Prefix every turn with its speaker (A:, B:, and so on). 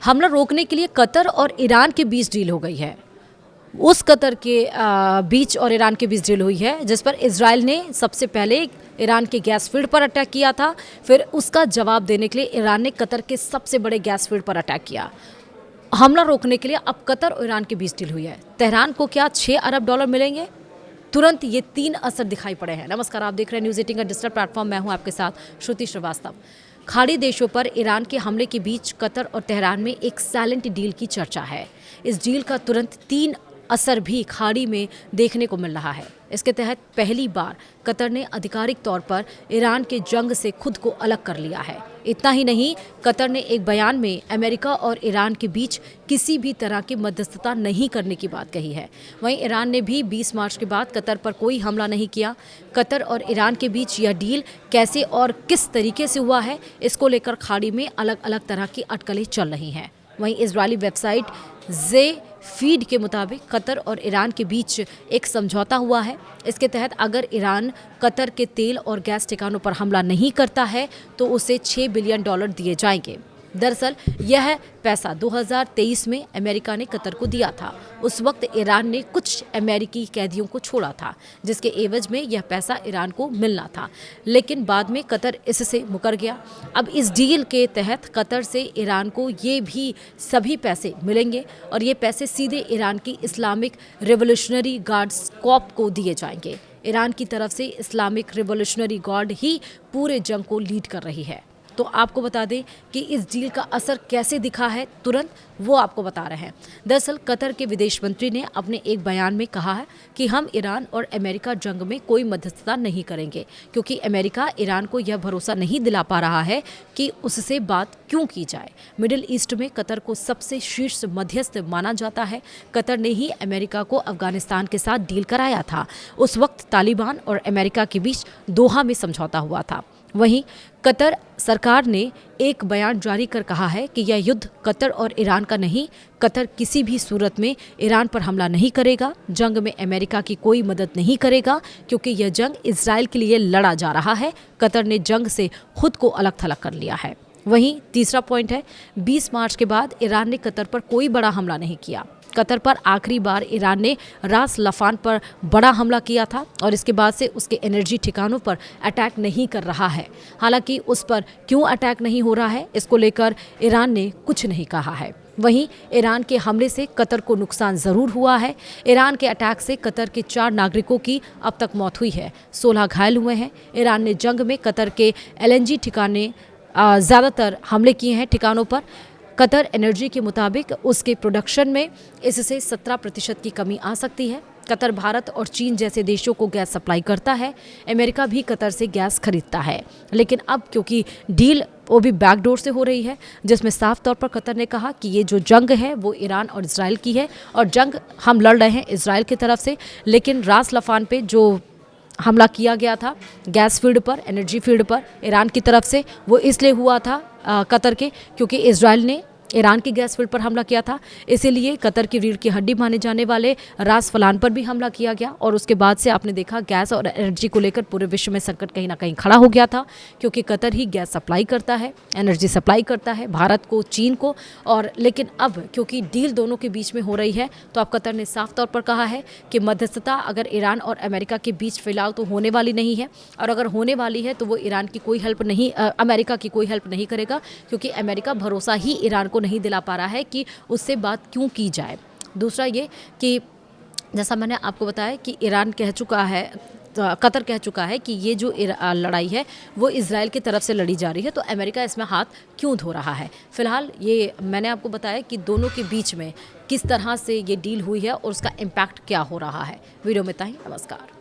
A: हमला रोकने के लिए कतर और ईरान के बीच डील हो गई है। उस कतर के बीच और ईरान के बीच डील हुई है जिस पर इजराइल ने सबसे पहले ईरान के गैस फील्ड पर अटैक किया था। फिर उसका जवाब देने के लिए ईरान ने कतर के सबसे बड़े गैस फील्ड पर अटैक किया। हमला रोकने के लिए अब कतर और ईरान के बीच डील हुई है। तेहरान को क्या $6 अरब मिलेंगे? तुरंत ये 3 असर दिखाई पड़े हैं। नमस्कार, आप देख रहे हैं न्यूज़ 18 का डिजिटल प्लेटफॉर्म। मैं हूं आपके साथ श्रुति श्रीवास्तव। खाड़ी देशों पर ईरान के हमले के बीच कतर और तेहरान में एक साइलेंट डील की चर्चा है। इस डील का तुरंत 3 असर भी खाड़ी में देखने को मिल रहा है। इसके तहत पहली बार कतर ने आधिकारिक तौर पर ईरान के जंग से खुद को अलग कर लिया है। इतना ही नहीं, कतर ने एक बयान में अमेरिका और ईरान के बीच किसी भी तरह की मध्यस्थता नहीं करने की बात कही है। वहीं ईरान ने भी 20 मार्च के बाद कतर पर कोई हमला नहीं किया। कतर और ईरान के बीच यह डील कैसे और किस तरीके से हुआ है, इसको लेकर खाड़ी में अलग अलग तरह की अटकलें चल रही हैं। वहीं इजरायली वेबसाइट जे फीड के मुताबिक कतर और ईरान के बीच एक समझौता हुआ है। इसके तहत अगर ईरान कतर के तेल और गैस ठिकानों पर हमला नहीं करता है तो उसे $6 बिलियन दिए जाएंगे। दरअसल यह पैसा 2023 में अमेरिका ने कतर को दिया था। उस वक्त ईरान ने कुछ अमेरिकी कैदियों को छोड़ा था जिसके एवज में यह पैसा ईरान को मिलना था, लेकिन बाद में कतर इससे मुकर गया। अब इस डील के तहत कतर से ईरान को ये भी सभी पैसे मिलेंगे और ये पैसे सीधे ईरान की इस्लामिक रिवोल्यूशनरी गार्ड्स कॉर्प को दिए जाएंगे। ईरान की तरफ से इस्लामिक रिवोल्यूशनरी गार्ड ही पूरे जंग को लीड कर रही है। तो आपको बता दें कि इस डील का असर कैसे दिखा है तुरंत, वो आपको बता रहे हैं। दरअसल कतर के विदेश मंत्री ने अपने एक बयान में कहा है कि हम ईरान और अमेरिका जंग में कोई मध्यस्थता नहीं करेंगे, क्योंकि अमेरिका ईरान को यह भरोसा नहीं दिला पा रहा है कि उससे बात क्यों की जाए। मिडिल ईस्ट में कतर को सबसे शीर्ष मध्यस्थ माना जाता है। कतर ने ही अमेरिका को अफगानिस्तान के साथ डील कराया था। उस वक्त तालिबान और अमेरिका के बीच दोहा में समझौता हुआ था। वहीं कतर सरकार ने एक बयान जारी कर कहा है कि यह युद्ध कतर और ईरान का नहीं, कतर किसी भी सूरत में ईरान पर हमला नहीं करेगा, जंग में अमेरिका की कोई मदद नहीं करेगा, क्योंकि यह जंग इजराइल के लिए लड़ा जा रहा है। कतर ने जंग से खुद को अलग थलग कर लिया है। वहीं तीसरा पॉइंट है, 20 मार्च के बाद ईरान ने कतर पर कोई बड़ा हमला नहीं किया। कतर पर आखिरी बार ईरान ने रास लफान पर बड़ा हमला किया था और इसके बाद से उसके एनर्जी ठिकानों पर अटैक नहीं कर रहा है। हालांकि उस पर क्यों अटैक नहीं हो रहा है, इसको लेकर ईरान ने कुछ नहीं कहा है। वहीं ईरान के हमले से कतर को नुकसान ज़रूर हुआ है। ईरान के अटैक से कतर के 4 नागरिकों की अब तक मौत हुई है, 16 घायल हुए हैं। ईरान ने जंग में कतर के LNG ठिकाने ज़्यादातर हमले किए हैं ठिकानों पर। कतर एनर्जी के मुताबिक उसके प्रोडक्शन में इससे 17% की कमी आ सकती है। कतर भारत और चीन जैसे देशों को गैस सप्लाई करता है। अमेरिका भी कतर से गैस खरीदता है, लेकिन अब क्योंकि डील वो भी बैकडोर से हो रही है, जिसमें साफ तौर पर कतर ने कहा कि ये जो जंग है वो ईरान और इजराइल की है और जंग हम लड़ रहे हैं इजराइल की तरफ से, लेकिन रास लफान पे जो हमला किया गया था गैस फील्ड पर, एनर्जी फील्ड पर ईरान की तरफ से, वो इसलिए हुआ था कतर के, क्योंकि इजराइल ने ईरान की गैस फील्ड पर हमला किया था। इसीलिए कतर की रीढ़ की हड्डी माने जाने वाले रास फलान पर भी हमला किया गया और उसके बाद से आपने देखा गैस और एनर्जी को लेकर पूरे विश्व में संकट कहीं ना कहीं खड़ा हो गया था, क्योंकि कतर ही गैस सप्लाई करता है, एनर्जी सप्लाई करता है भारत को, चीन को। और लेकिन अब क्योंकि डील दोनों के बीच में हो रही है, तो अब कतर ने साफ तौर पर कहा है कि मध्यस्थता अगर ईरान और अमेरिका के बीच फिलहाल तो होने वाली नहीं है, और अगर होने वाली है तो वो ईरान की कोई हेल्प नहीं, अमेरिका की कोई हेल्प नहीं करेगा, क्योंकि अमेरिका भरोसा ही ईरान को नहीं दिला पा रहा है कि उससे बात क्यों की जाए। दूसरा ये कि जैसा मैंने आपको बताया कि ईरान कह चुका है, कतर कह चुका है कि ये जो लड़ाई है वो इजराइल की तरफ से लड़ी जा रही है, तो अमेरिका इसमें हाथ क्यों धो रहा है। फिलहाल ये मैंने आपको बताया कि दोनों के बीच में किस तरह से ये डील हुई है और उसका इम्पैक्ट क्या हो रहा है। वीडियो में इतना ही। नमस्कार।